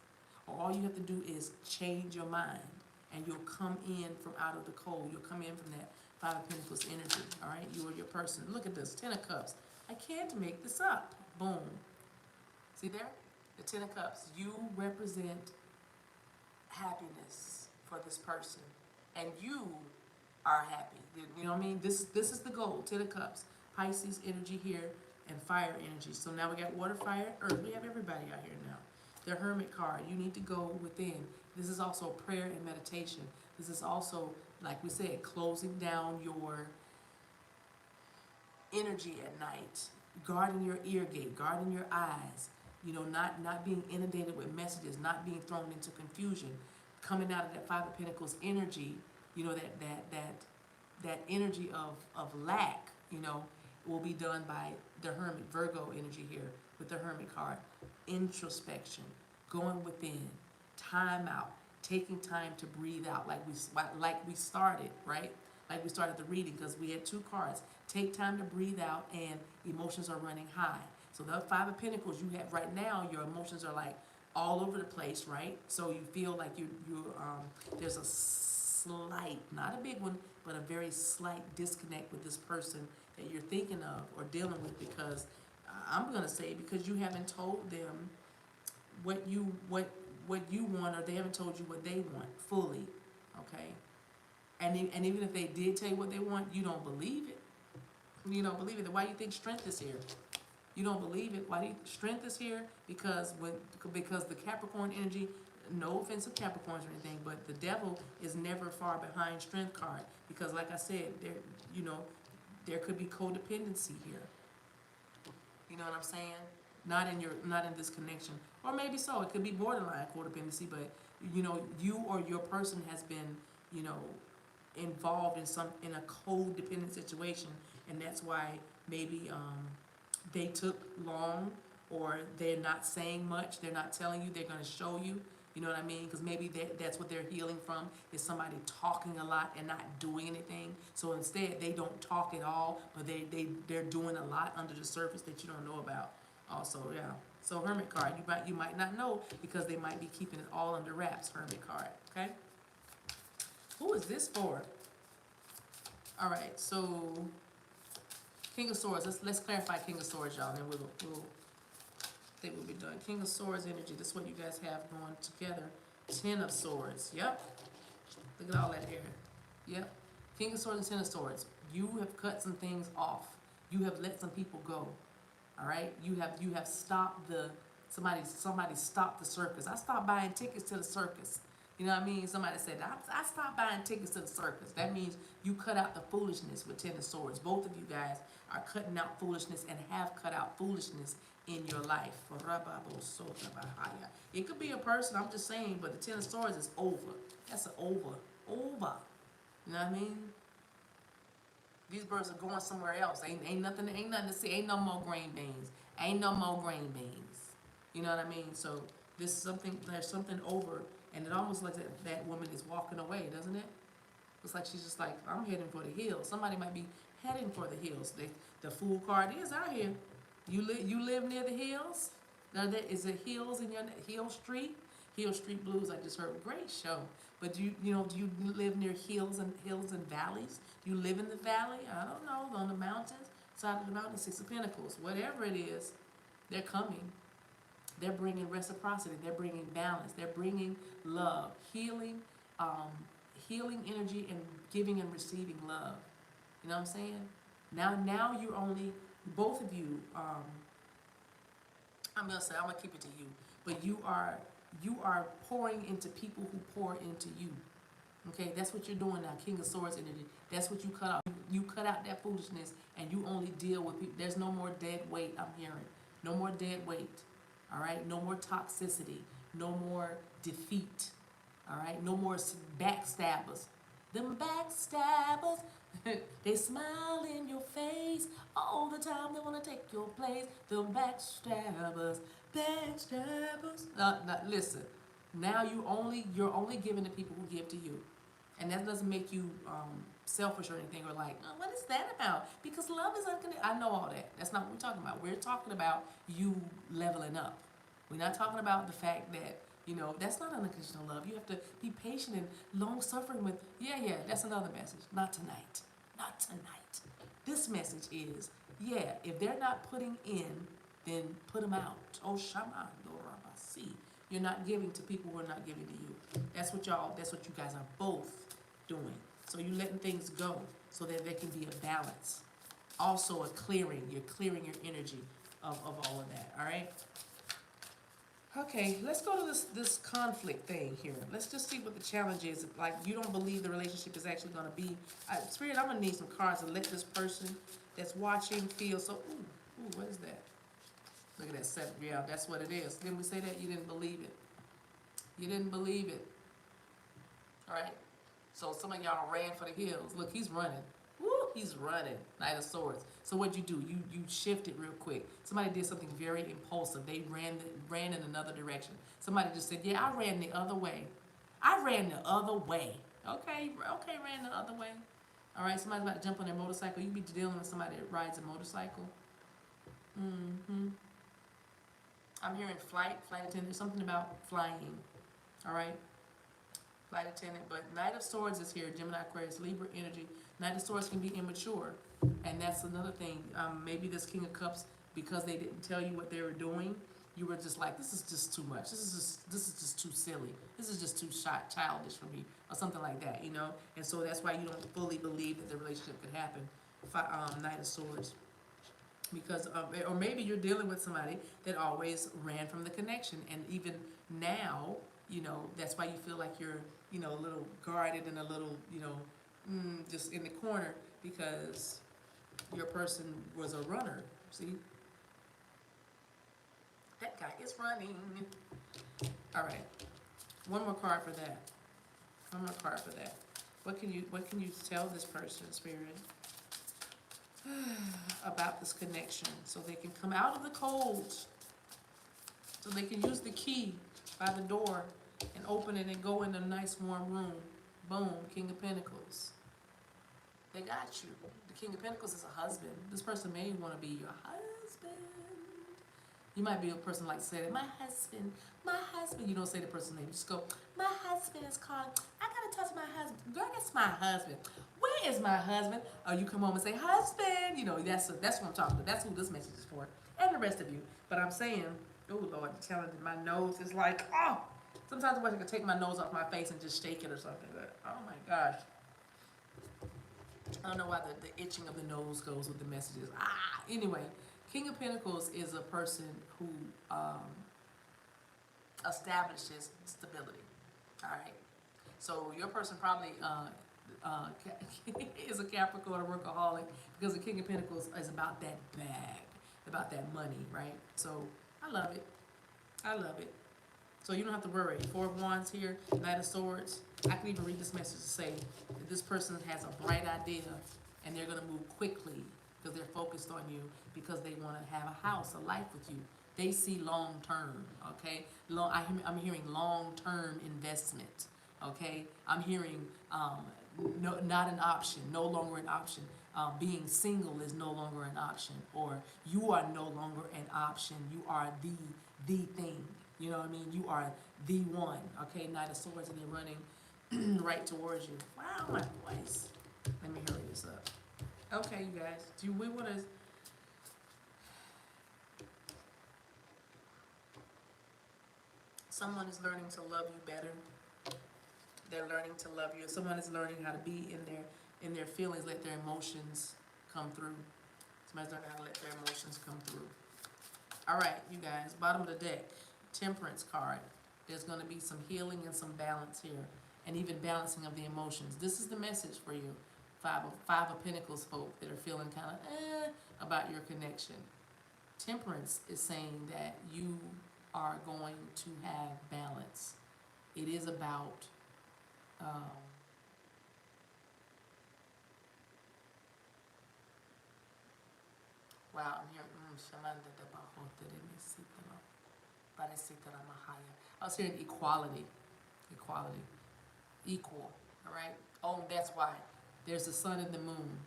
or all you have to do is change your mind, and you'll come in from out of the cold. You'll come in from that Five of Pentacles energy, all right? You are your person. Look at this, Ten of Cups. I can't make this up. Boom. See there? The Ten of Cups. You represent happiness for this person, and you are happy. You know what I mean? This is the goal. Ten of Cups. Pisces energy here and fire energy. So now we got water, fire, earth. We have everybody out here now. The Hermit card. You need to go within. This is also prayer and meditation. This is also, like we said, closing down your energy at night, guarding your ear gate, guarding your eyes, you know, not being inundated with messages, not being thrown into confusion, coming out of that Five of Pentacles energy, you know, that energy of lack, you know, will be done by the Hermit, Virgo energy here with the Hermit card. Introspection, going within, time out, taking time to breathe out, like we started, right? Like we started the reading, because we had two cards. Take time to breathe out, and emotions are running high. So the Five of Pentacles you have right now, your emotions are like all over the place, right? So you feel like there's a slight, not a big one, but a very slight disconnect with this person that you're thinking of or dealing with, because I'm gonna say because you haven't told them what you want, or they haven't told you what they want fully, okay? And even if they did tell you what they want, you don't believe it. You don't believe it. Then why do you think strength is here? You don't believe it. Why do you, strength is here? Because the Capricorn energy, no offense to Capricorns or anything, but the devil is never far behind strength card. Because like I said, there could be codependency here. You know what I'm saying? Not in this connection. Or maybe so. It could be borderline codependency, but you know, you or your person has been, you know, involved in a codependent situation, and that's why maybe they took long, or they're not saying much, they're not telling you, they're going to show you, you know what I mean? Because maybe that's what they're healing from, is somebody talking a lot and not doing anything. So instead they don't talk at all, but they're doing a lot under the surface that you don't know about also. Yeah. So Hermit card, you might not know, because they might be keeping it all under wraps. Hermit card. Okay. Who is this for? All right, so King of Swords. Let's clarify King of Swords, y'all. Then we'll think we'll be done. King of Swords energy. This is what you guys have going together. Ten of Swords. Yep. Look at all that hair. Yep. King of Swords and Ten of Swords. You have cut some things off. You have let some people go. All right. You have stopped somebody stopped the circus. I stopped buying tickets to the circus. You know what I mean? Somebody said, I stopped buying tickets to the circus. That means you cut out the foolishness with Ten of Swords. Both of you guys are cutting out foolishness and have cut out foolishness in your life. It could be a person, I'm just saying, but the Ten of Swords is over. That's an over. Over. You know what I mean? These birds are going somewhere else. Ain't nothing to see. Ain't no more green beans. Ain't no more green beans. You know what I mean? So there's something over. And it almost looks like that woman is walking away, doesn't it? It's like she's just like, I'm heading for the hills. Somebody might be heading for the hills. The Fool card is out here. You live near the hills? Now, is it hills in your Hill Street? Hill Street Blues, I just heard. Great show. But do you live near hills and valleys? Do you live in the valley? I don't know, on the mountains, side of the mountain, Six of Pentacles, whatever it is, they're coming. They're bringing reciprocity. They're bringing balance. They're bringing love, healing, healing energy, and giving and receiving love. You know what I'm saying? Now you're only, both of you. I'm gonna keep it to you, but you are pouring into people who pour into you. Okay, that's what you're doing now. King of Swords energy. That's what you cut out. You cut out that foolishness, and you only deal with people. There's no more dead weight. I'm hearing no more dead weight. All right, no more toxicity. No more defeat. All right, no more backstabbers. Them backstabbers, they smile in your face all the time. They want to take your place. Them backstabbers, backstabbers. Listen. Now you're only giving to people who give to you, and that doesn't make you selfish or anything, or like, oh, what is that about? Because love is unconditional. I know all that. That's not what we're talking about. We're talking about you leveling up. We're not talking about the fact that, that's not unconditional love. You have to be patient and long suffering with, yeah, that's another message. Not tonight. Not tonight. This message is, yeah, if they're not putting in, then put them out. Oh, Shama, Dorabasi. You're not giving to people who are not giving to you. That's what you guys are both doing. So you're letting things go so that there can be a balance. Also a clearing. You're clearing your energy of all of that, all right? Okay, let's go to this conflict thing here. Let's just see what the challenge is. Like, you don't believe the relationship is actually going to be. Spirit, I'm going to need some cards to let this person that's watching feel so, ooh, what is that? Look at that 7. Yeah, that's what it is. Didn't we say that? You didn't believe it. You didn't believe it. All right? So some of y'all ran for the hills. Look, he's running. Woo, he's running. Knight of Swords. So what'd you do? You shifted real quick. Somebody did something very impulsive. They ran in another direction. Somebody just said, yeah, I ran the other way. I ran the other way. Okay, ran the other way. All right, somebody's about to jump on their motorcycle. You be dealing with somebody that rides a motorcycle. I'm hearing flight attendant, something about flying. All right? Flight attendant, but Knight of Swords is here, Gemini, Aquarius, Libra energy. Knight of Swords can be immature, and that's another thing. Maybe this King of Cups, because they didn't tell you what they were doing, you were just like, this is just too much. This is just too silly. This is just too childish for me, or something like that, And so that's why you don't fully believe that the relationship could happen. Knight of Swords. Because or maybe you're dealing with somebody that always ran from the connection, and even now, that's why you feel like you're, a little guarded and a little, just in the corner, because your person was a runner. See, that guy is running. All right, one more card for that. One more card for that. What can you tell this person, Spirit, about this connection, so they can come out of the cold, so they can use the key by the door and open it and go in a nice warm room. Boom, King of Pentacles. They got you. The King of Pentacles is a husband. This person may want to be your husband. You might be a person like to say that, my husband. You don't say the person's name. You just go, my husband is calling. I gotta talk to my husband. Girl, that's my husband. Where is my husband? Or you come home and say, husband. That's what I'm talking about. That's who this message is for. And the rest of you. But I'm saying, oh Lord, the challenge in my nose is like, oh. Sometimes I wish I could take my nose off my face and just shake it or something. But, oh my gosh. I don't know why the itching of the nose goes with the messages. Anyway, King of Pentacles is a person who establishes stability. All right. So your person probably is a Capricorn or workaholic, because the King of Pentacles is about that bag, about that money, right? So I love it. I love it. So you don't have to worry. 4 of Wands here, Knight of Swords. I can even read this message to say that this person has a bright idea, and they're going to move quickly because they're focused on you, because they want to have a house, a life with you. They see long term, okay? I'm hearing long term investment, okay? I'm hearing not an option, no longer an option. Being single is no longer an option, or you are no longer an option. You are the thing. You know what I mean? You are the one, okay? Knight of Swords, and they're running. right towards you. Wow, my voice. Let me hurry this up. Okay, you guys, do we want to? Someone is learning to love you better. They're learning to love you. Someone is learning how to be in their feelings, let their emotions come through. Somebody's learning how to let their emotions come through. All right, you guys, bottom of the deck, Temperance card. There's going to be some healing and some balance here, and even balancing of the emotions. This is the message for you. Five of Pentacles folk that are feeling kind of about your connection. Temperance is saying that you are going to have balance. It is about wow, I'm hearing I was hearing equality. Equality. Equal. Alright? Oh, that's why. There's the sun and the moon.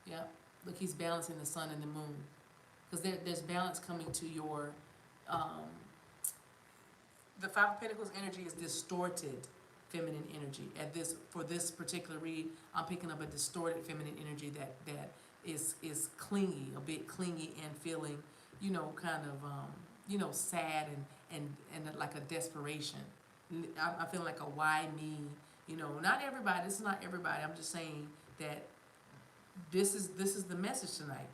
Yep. Look, he's balancing the sun and the moon. Because there's balance coming to your the Five of Pentacles energy is distorted feminine energy. For this particular read, I'm picking up a distorted feminine energy that is clingy, a bit clingy and feeling, kind of sad and like a desperation. I feel like a why me, not everybody, this is not everybody. I'm just saying that this is the message tonight.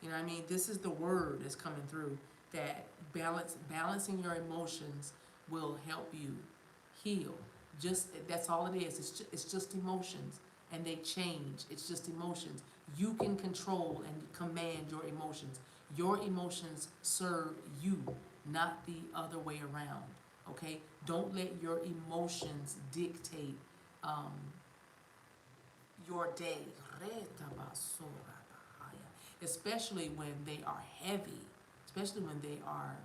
You know what I mean? This is the word that's coming through, that balancing your emotions will help you heal. That's all it is. It's just emotions, and they change. It's just emotions. You can control and command your emotions. Your emotions serve you, not the other way around. Okay? Don't let your emotions dictate your day. Especially when they are heavy, especially when they are,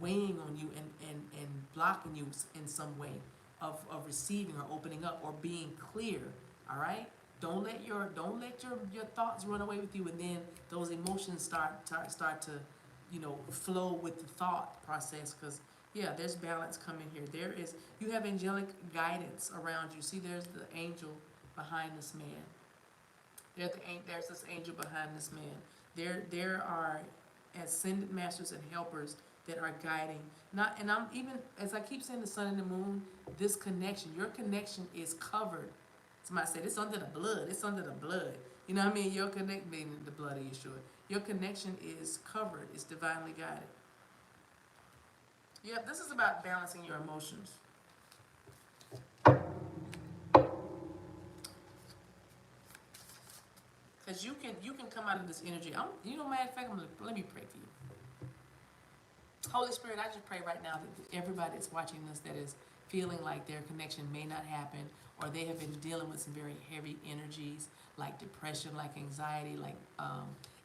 weighing on you and blocking you in some way of receiving or opening up or being clear. All right? Don't let your thoughts run away with you, and then those emotions start to, flow with the thought process. Because there's balance coming here. You have angelic guidance around you. See, there's the angel behind this man. There's this angel behind this man. There are ascended masters and helpers that are guiding. And I'm even, as I keep saying the sun and the moon, this connection, your connection is covered. Somebody said it's under the blood. It's under the blood. You know what I mean? Your connection, meaning the blood of Yeshua. Your connection is covered. It's divinely guided. Yep, this is about balancing your emotions. Because you can come out of this energy. Matter of fact, let me pray for you. Holy Spirit, I just pray right now that everybody that's watching this that is feeling like their connection may not happen, or they have been dealing with some very heavy energies like depression, like anxiety, like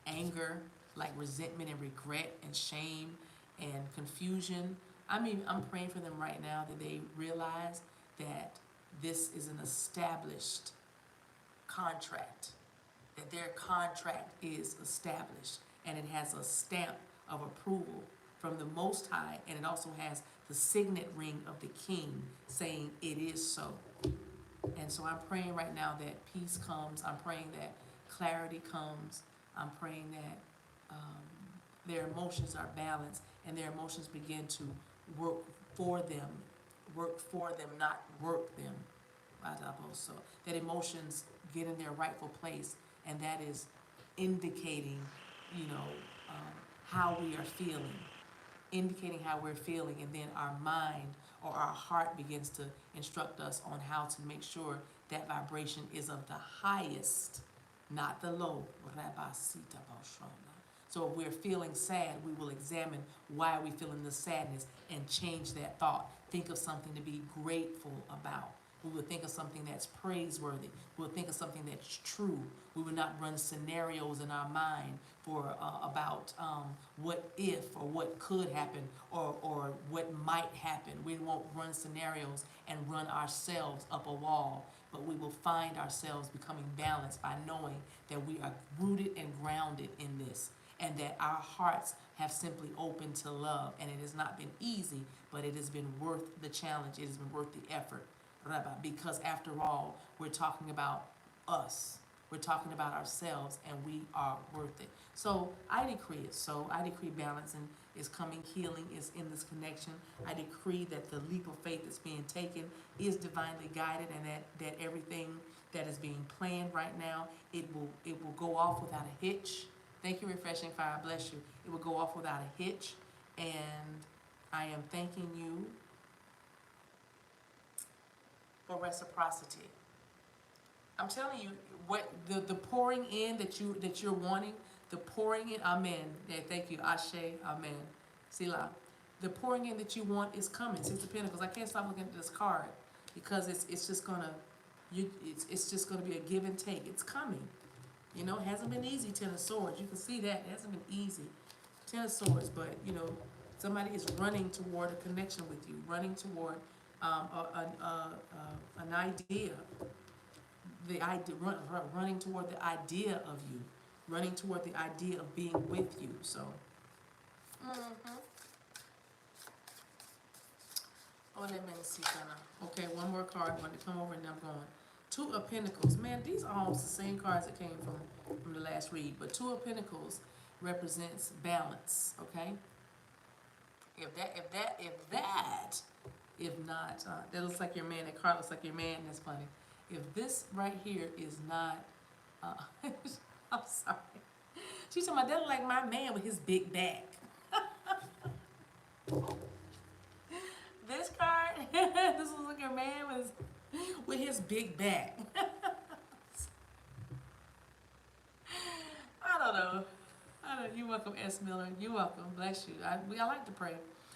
anger, like resentment and regret and shame and confusion. I'm praying for them right now that they realize that this is an established contract, that their contract is established, and it has a stamp of approval from the Most High, and it also has the signet ring of the King saying it is so. And so I'm praying right now that peace comes. I'm praying that clarity comes. I'm praying that their emotions are balanced and their emotions begin to work for them, not work them. So that emotions get in their rightful place, and that is indicating, how we are feeling, and then our mind or our heart begins to instruct us on how to make sure that vibration is of the highest, not the low. So if we're feeling sad, we will examine why we're feeling the sadness and change that thought. Think of something to be grateful about. We will think of something that's praiseworthy. We'll think of something that's true. We will not run scenarios in our mind about what if or what could happen or what might happen. We won't run scenarios and run ourselves up a wall, but we will find ourselves becoming balanced by knowing that we are rooted and grounded in this. and that our hearts have simply opened to love. And it has not been easy, but it has been worth the challenge. It has been worth the effort, because after all, we're talking about us. We're talking about ourselves, and we are worth it. So I decree it. So I decree balance and is coming, healing is in this connection. I decree that the leap of faith that's being taken is divinely guided, and that everything that is being planned right now, it will go off without a hitch. Thank you, Refreshing Fire. Bless you. It will go off without a hitch, and I am thanking you for reciprocity. I'm telling you, what the pouring in that you're wanting, the pouring in, amen. Yeah, thank you, Ashe, amen. Selah. The pouring in that you want is coming. Six of Pentacles. I can't stop looking at this card because it's just gonna it's just gonna be a give and take. It's coming. You know, it hasn't been easy. Ten of Swords. You can see that it hasn't been easy. Ten of Swords, but you know, somebody is running toward a connection with you, running toward an idea. The idea, running toward the idea of you, running toward the idea of being with you. So, oh, let me see, okay, one more card. I'm going to come over and I'm going. Two of Pentacles. Man, these are almost the same cards that came from the last read, but Two of Pentacles represents balance. Okay. If not, that looks like your man. That card looks like your man. That's funny. If this right here is not, I'm sorry. She's talking about that look like my man with his big back. This card, this looks like your man with his big back. I don't know. You're welcome, S. Miller. You're welcome. Bless you. I like to pray.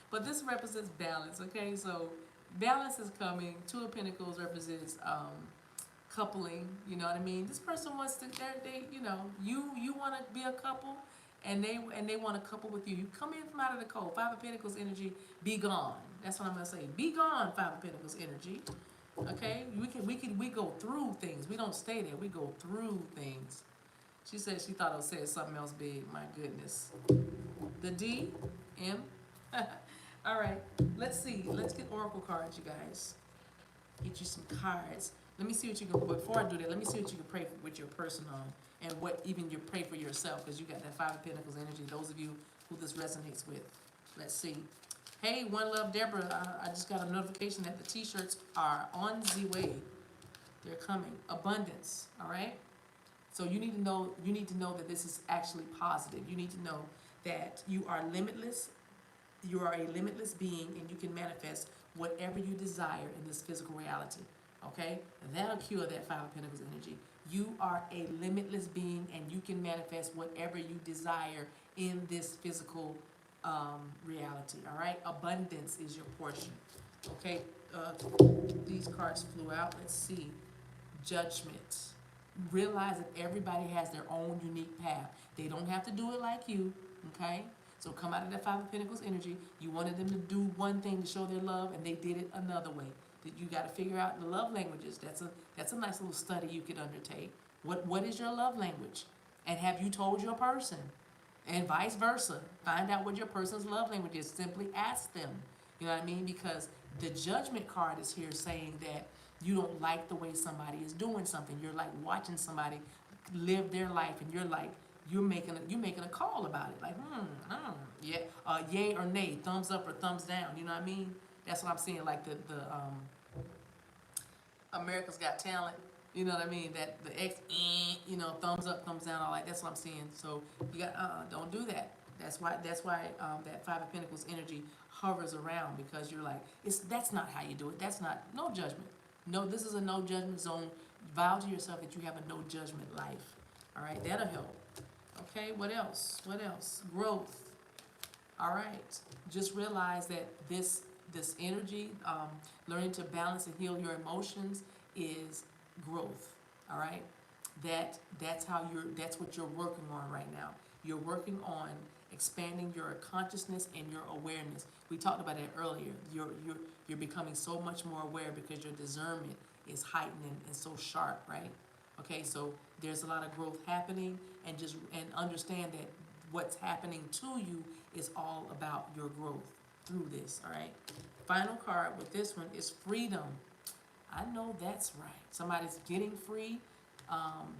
But this represents balance, okay? So balance is coming. Two of Pentacles represents coupling, you know what I mean? This person wants to, they you know, you want to be a couple, and they want to couple with you. You come in from out of the cold. Five of Pentacles energy, be gone. That's what I'm gonna say. Be gone, Five of Pentacles energy. Okay, we go through things. We don't stay there. We go through things. She said she thought I said something else big. My goodness. The D, M. All right, let's see. Let's get oracle cards, you guys. Get you some cards. Let me see what you can, before I do that, let me see what you can pray with your person on, and what even you pray for yourself, because you got that Five of Pentacles energy, those of you who this resonates with. Let's see. Hey, One Love Deborah, I just got a notification that the t-shirts are on the way. They're coming. Abundance, all right? So you need to know that this is actually positive. You need to know that you are limitless. You are a limitless being, and you can manifest whatever you desire in this physical reality. Okay? That'll cure that Five of Pentacles energy. You are a limitless being, and you can manifest whatever you desire in this physical reality. All right? Abundance is your portion. Okay? These cards flew out. Let's see. Judgment. Realize that everybody has their own unique path. They don't have to do it like you. Okay? So come out of that Five of Pentacles energy. You wanted them to do one thing to show their love, and they did it another way. You got to figure out the love languages. That's a nice little study you could undertake. What is your love language? And have you told your person? And vice versa. Find out what your person's love language is. Simply ask them. You know what I mean? Because the Judgment card is here saying that you don't like the way somebody is doing something. You're like watching somebody live their life, and you're like, you're making a call about it. Like, yeah, yay or nay, thumbs up or thumbs down. You know what I mean? That's what I'm seeing. Like the America's Got Talent. You know what I mean? That the X, you know, thumbs up, thumbs down, all like. That's what I'm seeing. So you got don't do that. That's why that Five of Pentacles energy hovers around, because you're like, that's not how you do it. That's not, no judgment. No, this is a no judgment zone. Vow to yourself that you have a no judgment life. All right, that'll help. Okay, what else? What else? Growth. All right, just realize that this energy, learning to balance and heal your emotions, is growth. All right, that's what you're working on right now. You're working on expanding your consciousness and your awareness. We talked about it earlier. You're becoming so much more aware because your discernment is heightened and so sharp, right? Okay, so there's a lot of growth happening, and understand that what's happening to you is all about your growth through this, all right? Final card with this one is freedom. I know that's right. Somebody's getting free,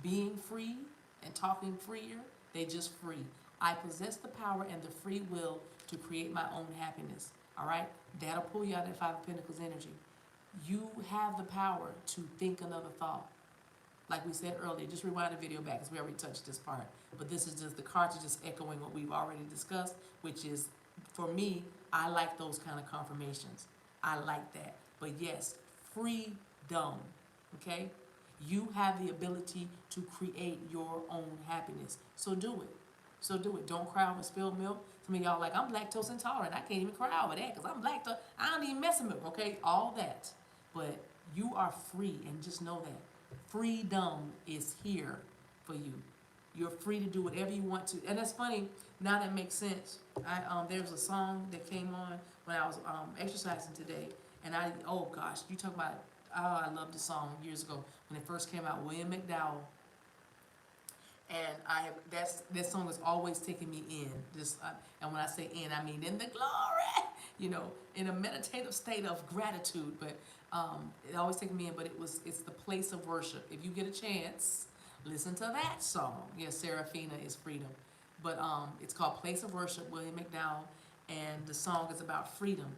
being free, and talking freer. They just free. I possess the power and the free will to create my own happiness. All right? That'll pull you out of that Five of Pentacles energy. You have the power to think another thought. Like we said earlier, just rewind the video back because we already touched this part. But this is just, the cards are just echoing what we've already discussed, which is, for me, I like those kind of confirmations. I like that. But yes, freedom, okay? You have the ability to create your own happiness. So do it. So do it. Don't cry over spilled milk. Some of y'all like, I'm lactose intolerant. I can't even cry over that because I'm lactose. I don't even mess with milk, okay? All that. But you are free, and just know that. Freedom is here for you. You're free to do whatever you want to. And that's funny, now that makes sense. There was a song that came on when I was exercising today. And oh gosh, you talk about, oh, I loved the song years ago when it first came out, William McDowell. And that song is always taking me in. And when I say in, I mean in the glory, in a meditative state of gratitude. But it always taking me in. But it's the place of worship. If you get a chance, listen to that song. Yes, Serafina is freedom. But it's called Place of Worship, William McDowell, and the song is about freedom.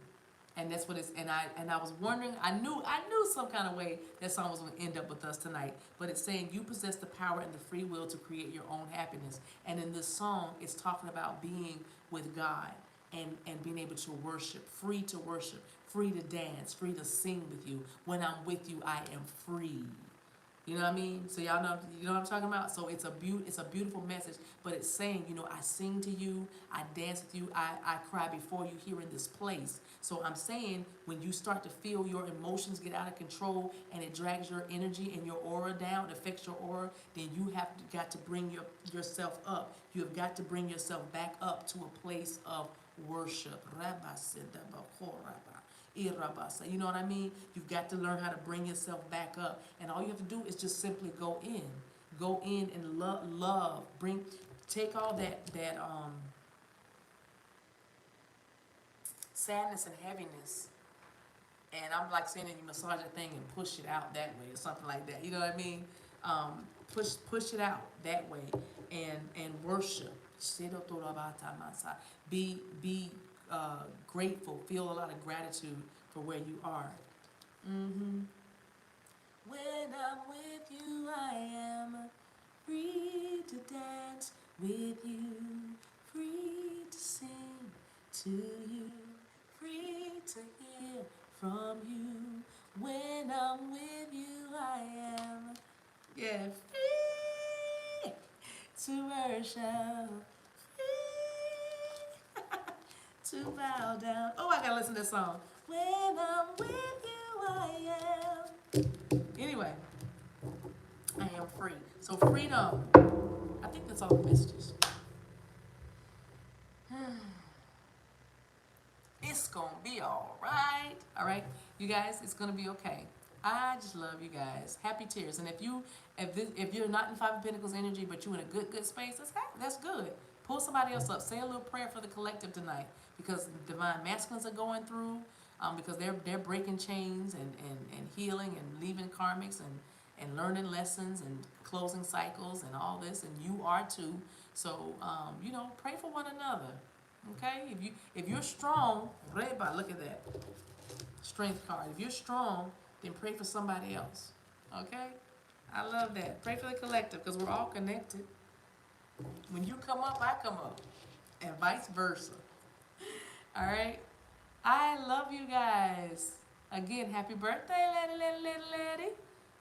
And that's what it's, and I was wondering, I knew some kind of way that song was going to end up with us tonight, but it's saying you possess the power and the free will to create your own happiness. And in this song, it's talking about being with God and being able to worship, free to dance, free to sing with you. When I'm with you, I am free. You know what I mean? So y'all know, you know what I'm talking about? So it's a beautiful message, but it's saying, I sing to you, I dance with you, I cry before you here in this place. So I'm saying, when you start to feel your emotions get out of control and it drags your energy and your aura down, it affects your aura, then you got to bring yourself up. You have got to bring yourself back up to a place of worship. You know what I mean? You've got to learn how to bring yourself back up. And all you have to do is just simply go in. Go in and love. Take all that sadness and heaviness. And I'm like saying that you massage that thing and push it out that way or something like that. You know what I mean? Push it out that way and worship. Be grateful. Feel a lot of gratitude for where you are. When I'm with you, I am free to dance with you, free to sing to you, free to hear from you. When I'm with you, I am, free to worship, to bow down. Oh, I gotta listen to this song. When I'm with you, I am. Anyway, I am free. So freedom. I think that's all the messages. It's gonna be all right. All right, you guys, it's gonna be okay. I just love you guys. Happy tears. And if you're not in Five of Pentacles energy, but you're in a good space, that's good. Pull somebody else up. Say a little prayer for the collective tonight, because divine masculines are going through, because they're breaking chains and healing and leaving karmics and learning lessons and closing cycles and all this, and you are too. So pray for one another. Okay? If you're strong, look at that strength card. If you're strong, then pray for somebody else. Okay? I love that. Pray for the collective, because we're all connected. When you come up, I come up, and vice versa. All right? I love you guys. Again, happy birthday, lady.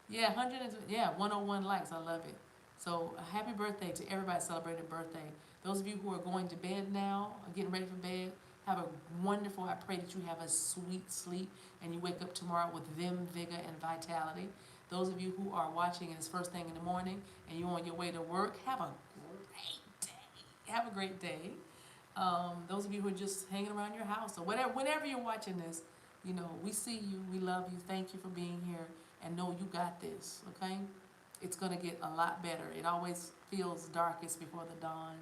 Yeah, 101 likes. I love it. So, a happy birthday to everybody celebrating birthday. Those of you who are going to bed now, getting ready for bed, have a wonderful, I pray that you have a sweet sleep and you wake up tomorrow with vim, vigor, and vitality. Those of you who are watching and it's first thing in the morning and you're on your way to work, have a great day. Have a great day. Those of you who are just hanging around your house or whatever, whenever you're watching this, we see you, we love you, thank you for being here, and know you got this, okay? It's going to get a lot better. It always feels darkest before the dawn,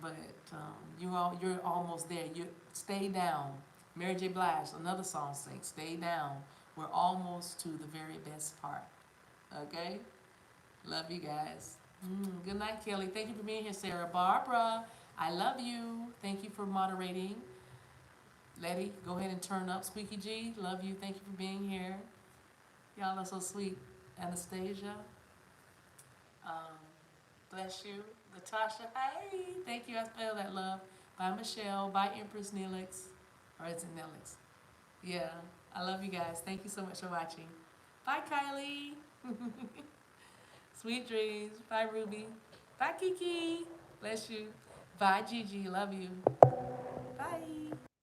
But you're almost there. You stay down. Mary J. Blige, another song sing, stay down. We're almost to the very best part. Okay? Love you guys. Good night, Kelly. Thank you for being here, Sarah. Barbara, I love you. Thank you for moderating. Letty, go ahead and turn up. Squeaky G, love you. Thank you for being here. Y'all are so sweet. Anastasia, um, bless you. Natasha, hey, thank you. I spelled that love. Bye, Michelle. Bye, Empress Neelix. Or is it Neelix? Yeah, I love you guys. Thank you so much for watching. Bye, Kylie. Sweet dreams. Bye, Ruby. Bye, Kiki. Bless you. Bye, Gigi. Love you. Bye.